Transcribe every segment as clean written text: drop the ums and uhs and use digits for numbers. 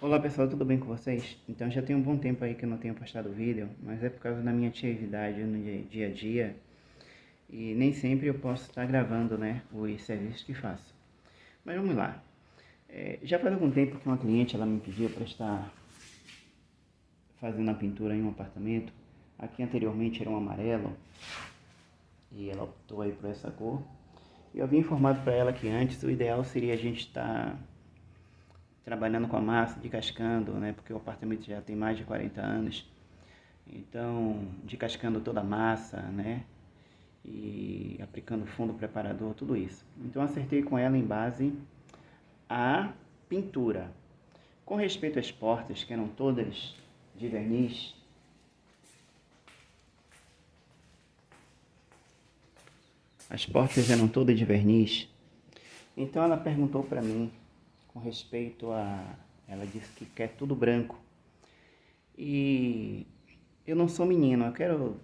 Olá pessoal, tudo bem com vocês? Então já tem um bom tempo aí que eu não tenho postado vídeo, mas é por causa da minha atividade no dia a dia e nem sempre eu posso estar gravando, né, os serviços que faço. Mas vamos lá. Já faz algum tempo que uma cliente ela me pediu para estar fazendo a pintura em um apartamento. Aqui anteriormente era um amarelo e ela optou aí por essa cor. E eu havia informado para ela que antes o ideal seria a gente estar trabalhando com a massa, descascando, né? Porque o apartamento já tem mais de 40 anos. Então, descascando toda a massa, né? E aplicando fundo preparador, tudo isso. Então, acertei com ela em base à pintura. Com respeito às portas, que eram todas de verniz, as portas eram todas de verniz. Então, ela perguntou para mim com respeito a... Ela disse que quer tudo branco. E eu não sou menino, eu quero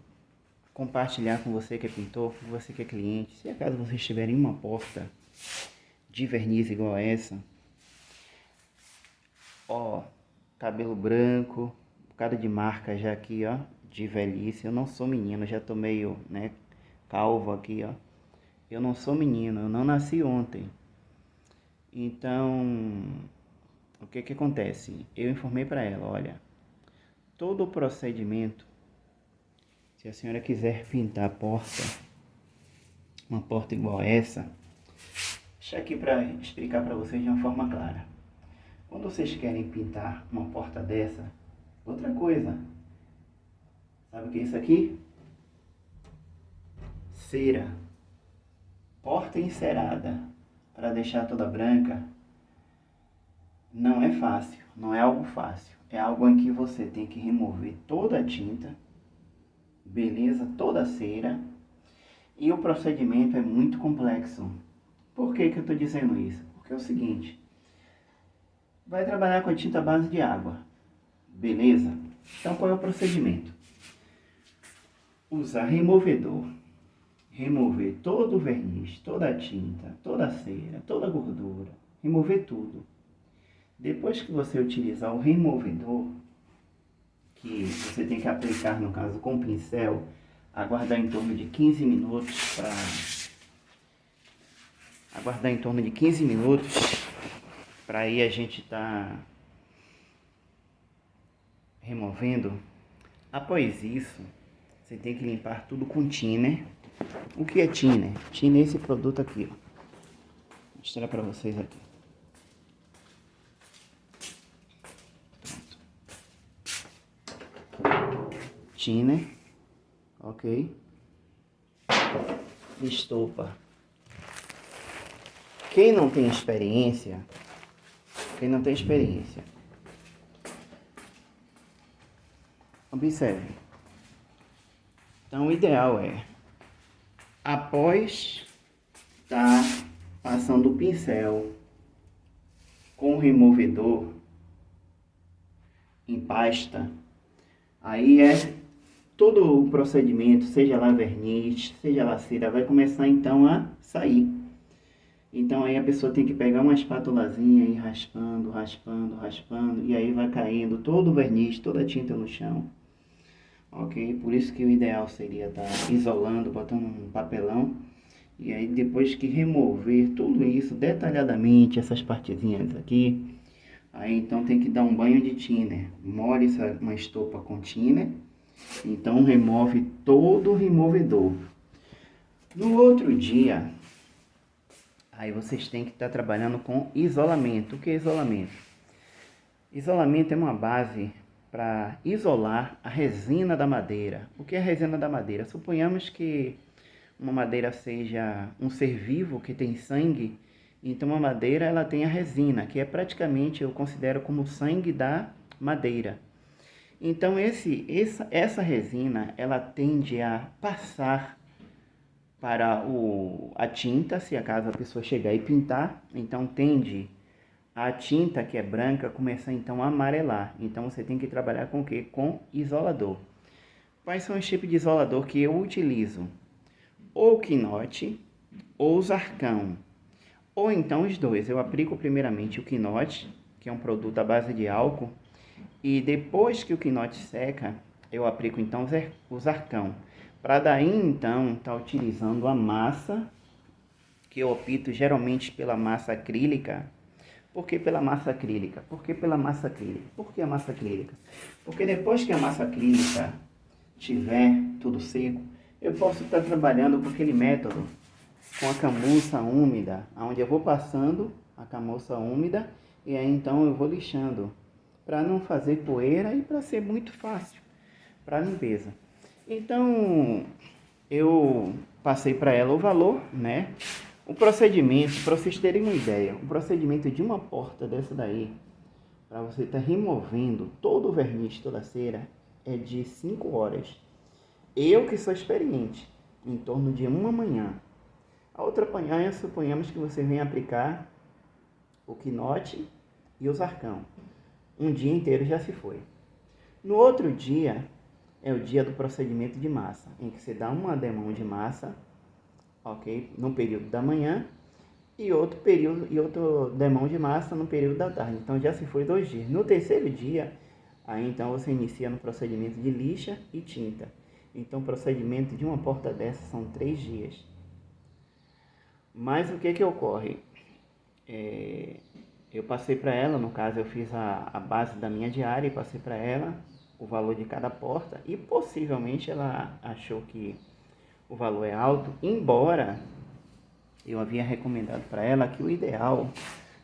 compartilhar com você que é pintor, com você que é cliente. Se acaso vocês tiverem uma porta de verniz igual a essa, ó, cabelo branco, um bocado de marca já aqui, ó, de velhice. Eu não sou menino, já tô meio, né, calvo aqui, ó. Eu não sou menino, eu não nasci ontem. Então, o que que acontece? Eu informei para ela, olha, todo o procedimento, se a senhora quiser pintar a porta, uma porta igual a essa, deixa aqui para explicar para vocês de uma forma clara. Quando vocês querem pintar uma porta dessa, outra coisa, sabe o que é isso aqui? Cera. Porta encerada, para deixar toda branca, não é fácil, não é algo fácil. É algo em que você tem que remover toda a tinta, beleza, toda a cera, e o procedimento é muito complexo. Por que que eu estou dizendo isso? Porque é o seguinte, vai trabalhar com a tinta à base de água, beleza? Então qual é o procedimento? Usar removedor, remover todo o verniz, toda a tinta, toda a cera, toda a gordura, remover tudo. Depois que você utilizar o removedor, que você tem que aplicar no caso com pincel, aguardar em torno de 15 minutos para aí a gente tá removendo. Após isso, você tem que limpar tudo com thinner. O que é thinner? Thinner é esse produto aqui, ó. Vou mostrar para vocês aqui. Thinner, ok? Estopa. Quem não tem experiência, observe. Então o ideal é, após estar passando o pincel com o removedor em pasta, aí todo o procedimento, seja lá verniz, seja lá cera, vai começar então a sair. Então aí a pessoa tem que pegar uma espátulazinha e ir raspando, raspando, raspando, e aí vai caindo todo o verniz, toda a tinta no chão. Ok? Por isso que o ideal seria estar isolando, botando um papelão. E aí depois que remover tudo isso detalhadamente, essas partezinhas aqui, aí então tem que dar um banho de thinner. Molhe uma estopa com thinner. Então remove todo o removedor. No outro dia, aí vocês têm que estar trabalhando com isolamento. O que é isolamento? Isolamento é uma base para isolar a resina da madeira. O que é a resina da madeira? Suponhamos que uma madeira seja um ser vivo que tem sangue, então a madeira ela tem a resina, que é praticamente, eu considero como sangue da madeira. Então essa resina ela tende a passar para a tinta, se acaso a pessoa chegar e pintar, então tende a tinta que é branca começar então a amarelar. Então você tem que trabalhar com o quê? Com isolador. Quais são os tipos de isolador que eu utilizo? Ou quinote ou zarcão. Ou então os dois. Eu aplico primeiramente o quinote, que é um produto à base de álcool. E depois que o quinote seca, eu aplico então o zarcão. Para daí então estar utilizando a massa, que eu opto geralmente pela massa acrílica. Por que pela massa acrílica? Por que pela massa acrílica? Por que a massa acrílica? Porque depois que a massa acrílica tiver tudo seco, eu posso estar trabalhando com aquele método, com a camurça úmida, onde eu vou passando a camurça úmida e aí então eu vou lixando, para não fazer poeira e para ser muito fácil para limpeza. Então eu passei para ela o valor, né? O procedimento, para vocês terem uma ideia, o procedimento de uma porta dessa daí, para você estar removendo todo o verniz, toda a cera, é de 5 horas. Eu que sou experiente, em torno de uma manhã. A outra manhã, suponhamos que você venha aplicar o quinote e o zarcão. Um dia inteiro já se foi. No outro dia, é o dia do procedimento de massa, em que você dá uma demão de massa, ok? No período da manhã, e outro demão de massa no período da tarde. Então já se foi 2 dias. No terceiro dia, aí então você inicia no procedimento de lixa e tinta. Então o procedimento de uma porta dessa são 3 dias. Mas o que ocorre? Eu passei para ela, no caso eu fiz a base da minha diária e passei para ela o valor de cada porta e possivelmente ela achou que o valor é alto, embora eu havia recomendado para ela que o ideal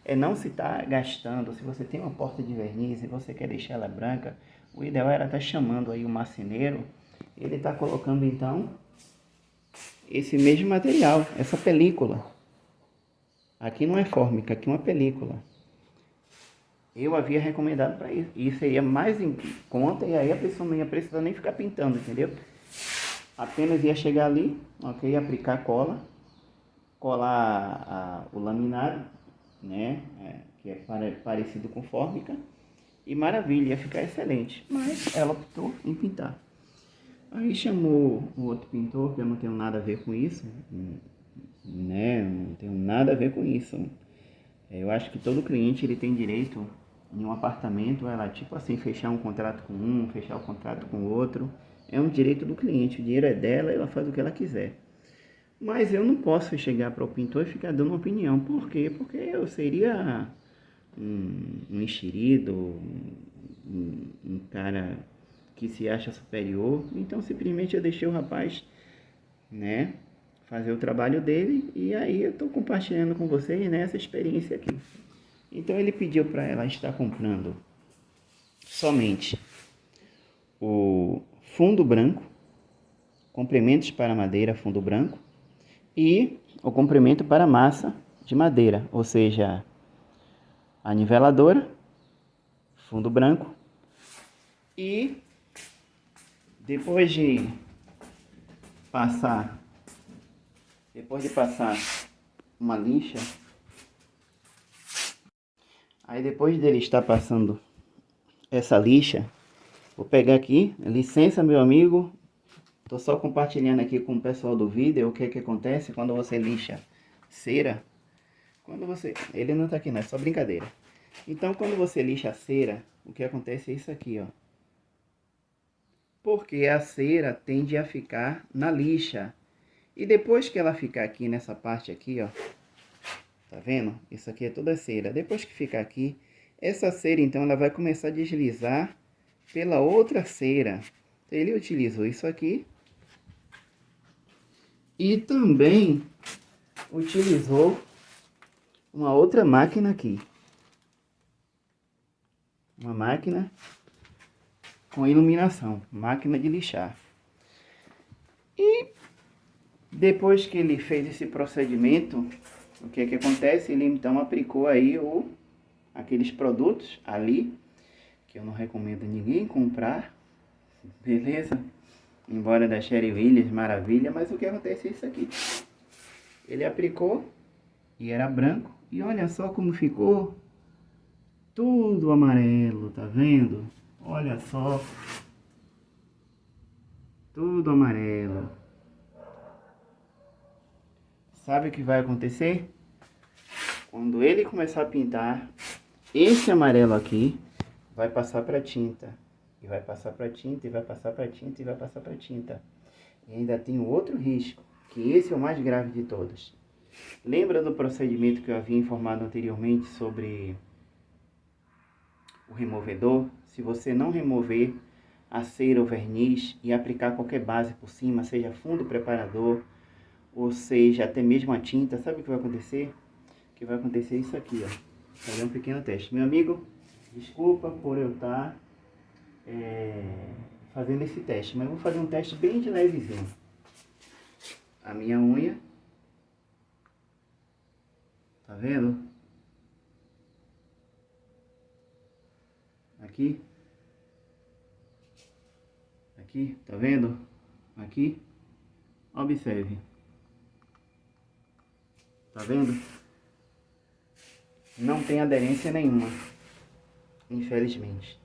é não se estar gastando. Se você tem uma porta de verniz e você quer deixar ela branca, o ideal era estar chamando aí o marceneiro, ele está colocando então esse mesmo material, essa película. Aqui não é fórmica, aqui é uma película. Eu havia recomendado para isso. Isso seria mais em conta e aí a pessoa não ia precisar nem ficar pintando, entendeu? Apenas ia chegar ali, ok? Aplicar cola, colar o laminado, né? Que é parecido com fórmica. E maravilha, ia ficar excelente. Mas ela optou em pintar. Aí chamou o outro pintor, que eu não tenho nada a ver com isso, né? Não tenho nada a ver com isso. Eu acho que todo cliente ele tem direito em um apartamento, ela tipo assim, fechar um contrato com um, fechar o contrato com o outro. É um direito do cliente, o dinheiro é dela, ela faz o que ela quiser. Mas eu não posso chegar para o pintor e ficar dando opinião. Por quê? Porque eu seria um enxerido, um cara que se acha superior. Então simplesmente eu deixei o rapaz, né, fazer o trabalho dele e aí eu estou compartilhando com vocês, né, essa experiência aqui. Então ele pediu para ela estar comprando somente o fundo branco, complementos para madeira, fundo branco, e o complemento para massa de madeira, ou seja, a niveladora, fundo branco, e depois de passar uma lixa, aí depois dele estar passando essa lixa, vou pegar aqui, licença meu amigo, tô só compartilhando aqui com o pessoal do vídeo o que acontece quando você lixa cera. Ele não tá aqui, não, é só brincadeira. Então quando você lixa a cera, o que acontece é isso aqui, ó. Porque a cera tende a ficar na lixa. E depois que ela ficar aqui nessa parte aqui, ó, tá vendo? Isso aqui é toda cera. Depois que ficar aqui, essa cera então ela vai começar a deslizar pela outra cera. Então, ele utilizou isso aqui e também utilizou uma outra máquina aqui. Uma máquina com iluminação, máquina de lixar. E depois que ele fez esse procedimento, o que acontece? Ele então aplicou aí aqueles produtos ali, que eu não recomendo ninguém comprar, beleza? Embora da Sherry Williams, maravilha, mas o que acontece é isso aqui. Ele aplicou e era branco, e olha só como ficou tudo amarelo, tá vendo? Olha só, tudo amarelo. Sabe o que vai acontecer? Quando ele começar a pintar, esse amarelo aqui vai passar para tinta, e vai passar para tinta, e vai passar para tinta, e vai passar para tinta. E ainda tem o outro risco, que esse é o mais grave de todos. Lembra do procedimento que eu havia informado anteriormente sobre o removedor? Se você não remover a cera ou verniz e aplicar qualquer base por cima, seja fundo preparador, ou seja, até mesmo a tinta, sabe o que vai acontecer? Que vai acontecer isso aqui, ó. Fazer um pequeno teste. Meu amigo, desculpa por eu estar fazendo esse teste, mas eu vou fazer um teste bem de levezinho. A minha unha, tá vendo? Aqui, aqui, tá vendo? Aqui, observe. Tá vendo? Não tem aderência nenhuma, infelizmente.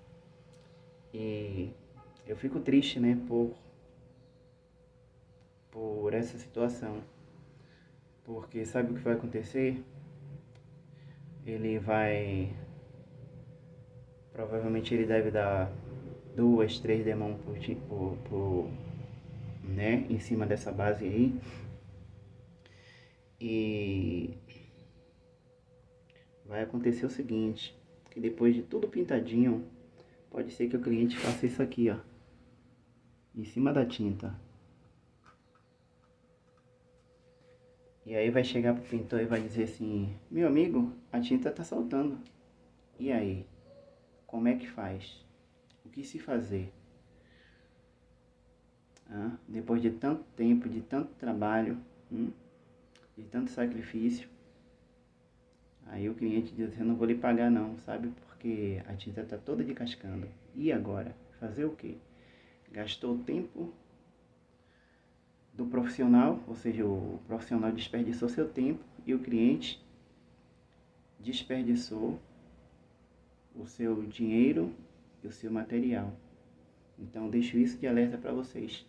E eu fico triste, né, por essa situação. Porque sabe o que vai acontecer? Ele vai... Provavelmente ele deve dar 2, 3 demãos né, em cima dessa base aí. E vai acontecer o seguinte, que depois de tudo pintadinho, pode ser que o cliente faça isso aqui, ó, em cima da tinta. E aí vai chegar pro pintor e vai dizer assim: meu amigo, a tinta tá saltando. E aí? Como é que faz? O que se fazer? Depois de tanto tempo, de tanto trabalho, de tanto sacrifício, aí o cliente diz assim: eu não vou lhe pagar não, sabe? Porque a tinta tá toda descascando. E agora? Fazer o quê? Gastou o tempo do profissional, ou seja, o profissional desperdiçou seu tempo e o cliente desperdiçou o seu dinheiro e o seu material. Então, deixo isso de alerta para vocês.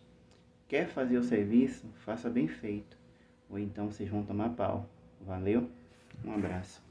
Quer fazer o serviço? Faça bem feito. Ou então vocês vão tomar pau. Valeu? Um abraço.